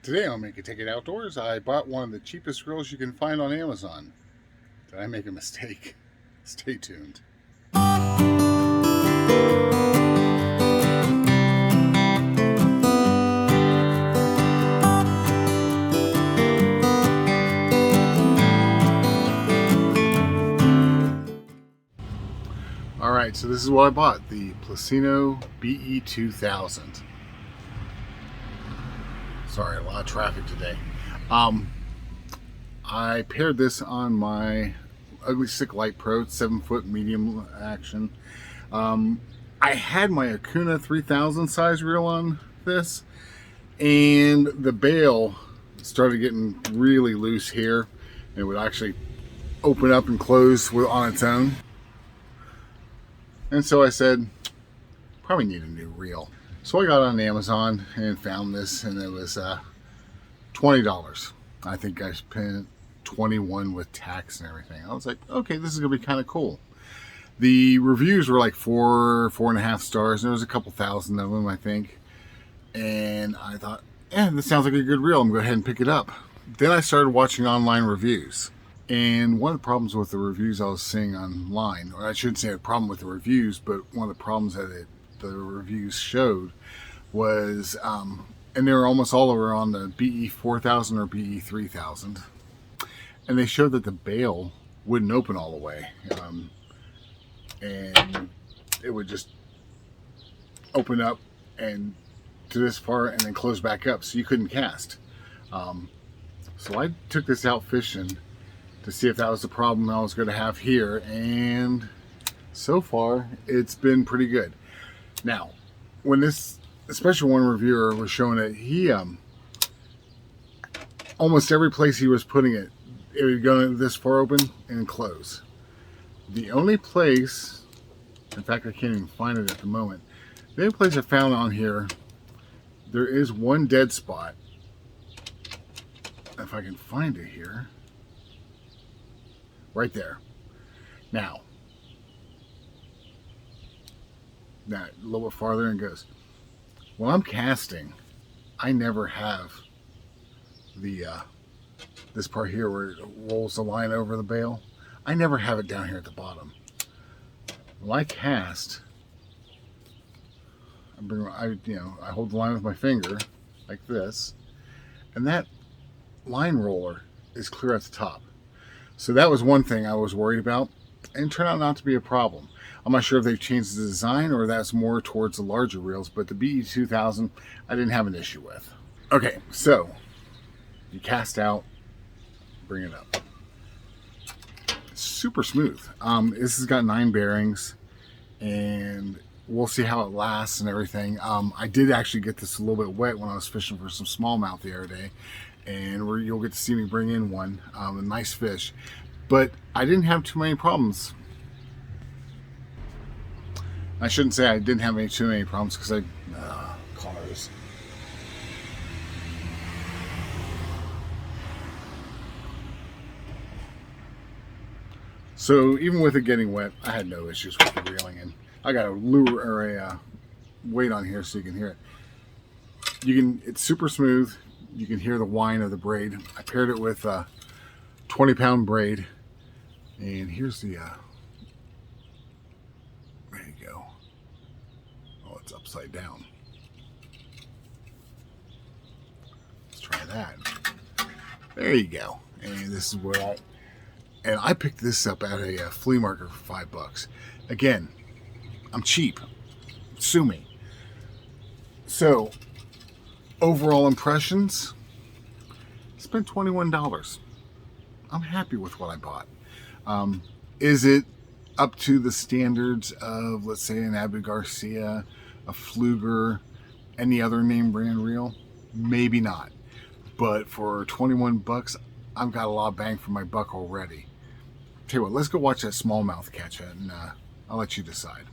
Today I'll make a ticket outdoors. I bought one of the cheapest reels you can find on Amazon. Did I make a mistake? Stay tuned. Alright, so this is what I bought. The Plussino BE2000. Sorry, a lot of traffic today. I paired this on my Ugly Stick Light Pro 7-foot medium action. I had my Acuna 3000 size reel on this, and the bail started getting really loose here. It would actually open up and close on its own. And so I said, probably need a new reel. So I got on Amazon and found this, and it was $20. I think I spent $21 with tax and everything. I was like, okay, this is gonna be kind of cool. The reviews were like 4.5 stars, and there was a couple thousand of them, I think. And I thought, this sounds like a good reel. I'm gonna go ahead and pick it up. Then I started watching online reviews. And one of the problems with the reviews I was seeing online, or I shouldn't say a problem with the reviews, but one of the problems that the reviews showed was, and they were almost all over on the BE4000 or BE3000, and they showed that the bail wouldn't open all the way, and it would just open up and to this far and then close back up, so you couldn't cast. So I took this out fishing to see if that was the problem I was going to have here, and so far it's been pretty good. Now, when this, especially one reviewer was showing it, he almost every place he was putting it, it would go this far open and close. The only place, in fact I can't even find it at the moment, the only place I found on here, there is one dead spot. If I can find it here. Right there. Now, that a little bit farther and goes. When I'm casting, I never have the this part here where it rolls the line over the bail. I never have it down here at the bottom. When I cast, I hold the line with my finger like this, and that line roller is clear at the top. So that was one thing I was worried about, and it turned out not to be a problem. I'm not sure if they've changed the design or that's more towards the larger reels, but the BE2000 I didn't have an issue with. Okay, so you cast out, bring it up. It's super smooth. This has got 9 bearings, and we'll see how it lasts and everything. I did actually get this a little bit wet when I was fishing for some smallmouth the other day, and you'll get to see me bring in one, a nice fish. But I didn't have too many problems. I shouldn't say I didn't have too many problems, because cars. So even with it getting wet, I had no issues with the reeling, and I got a lure or a weight on here so you can hear it. It's super smooth. You can hear the whine of the braid. I paired it with a 20-pound braid, and here's the there you go. Oh, it's upside down. Let's try that. There you go. And this is where I picked this up at a flea market for $5. Again, I'm cheap. Sue me. So, overall impressions, spent $21. I'm happy with what I bought. Is it up to the standards of, let's say, an Abu Garcia, a Fluger, any other name brand reel? Maybe not. But for $21, I've got a lot of bang for my buck already. Tell you what, let's go watch that smallmouth catch it, and I'll let you decide.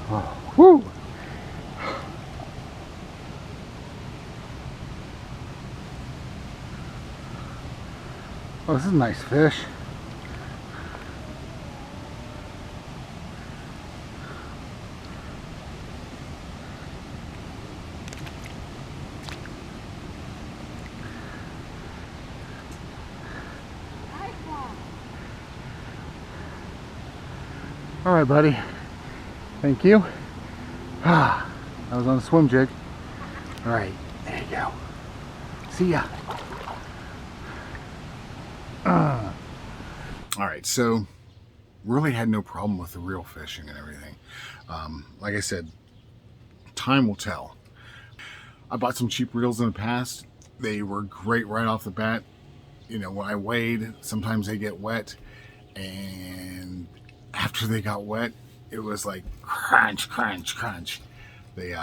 Oh, whew. Oh, this is a nice fish. All right, buddy. Thank you. Ah, I was on a swim jig. All right, there you go. See ya. All right, so really had no problem with the reel fishing and everything. Like I said, time will tell. I bought some cheap reels in the past. They were great right off the bat. You know, when I weighed, sometimes they get wet, and after they got wet, it was like crunch, crunch, crunch. They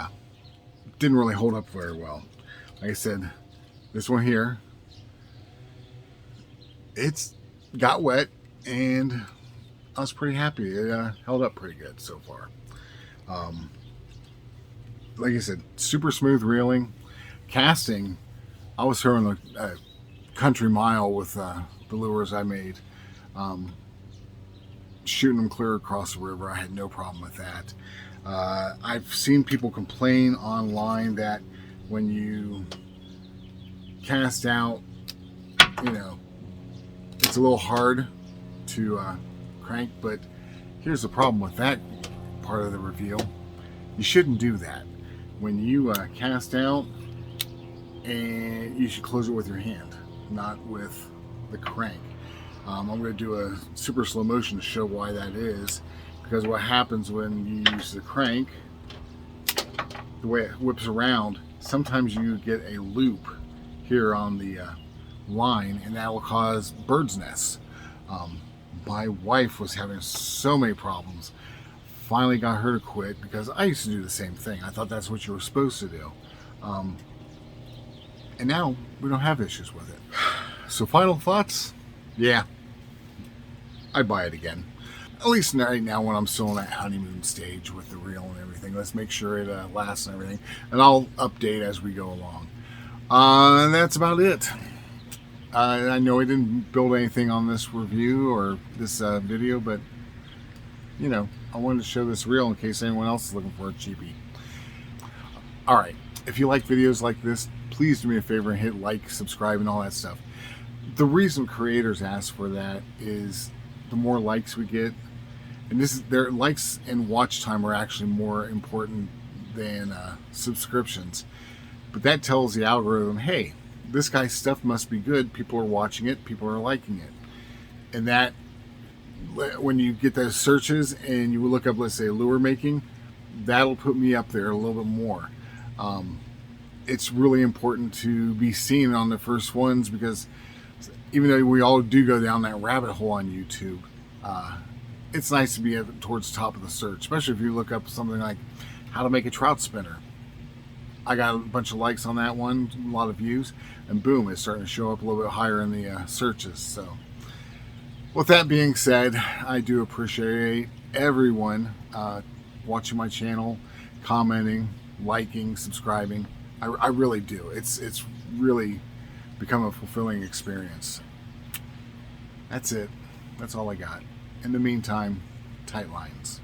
didn't really hold up very well. Like I said, this one here, it's got wet, and I was pretty happy. It held up pretty good so far. Like I said, super smooth reeling. Casting, I was throwing a country mile with the lures I made. Shooting them clear across the river, I had no problem with that. I've seen people complain online that when you cast out, you know, it's a little hard to crank, but here's the problem with that part of the reveal. You shouldn't do that. When you cast out, and you should close it with your hand, not with the crank. I'm going to do a super slow motion to show why that is, because what happens when you use the crank, the way it whips around, sometimes you get a loop here on the line, and that will cause bird's nests. My wife was having so many problems. Finally got her to quit, because I used to do the same thing. I thought that's what you were supposed to do. And now we don't have issues with it. So final thoughts? Yeah, I'd buy it again. At least right now when I'm still in that honeymoon stage with the reel and everything. Let's make sure it lasts and everything. And I'll update as we go along. And that's about it. I know I didn't build anything on this review or this video, but you know, I wanted to show this reel in case anyone else is looking for a cheapie. Alright, if you like videos like this, please do me a favor and hit like, subscribe, and all that stuff. The reason creators ask for that is the more likes we get, and their likes and watch time are actually more important than subscriptions. But that tells the algorithm, hey, this guy's stuff must be good. People are watching it. People are liking it. And that, when you get those searches and you look up, let's say, lure making, that'll put me up there a little bit more. It's really important to be seen on the first ones, because even though we all do go down that rabbit hole on YouTube, it's nice to be towards the top of the search, especially if you look up something like how to make a trout spinner. I got a bunch of likes on that one, a lot of views, and boom, it's starting to show up a little bit higher in the searches. So with that being said, I do appreciate everyone watching my channel, commenting, liking, subscribing. I really do. It's really become a fulfilling experience. That's it. That's all I got. In the meantime, tight lines.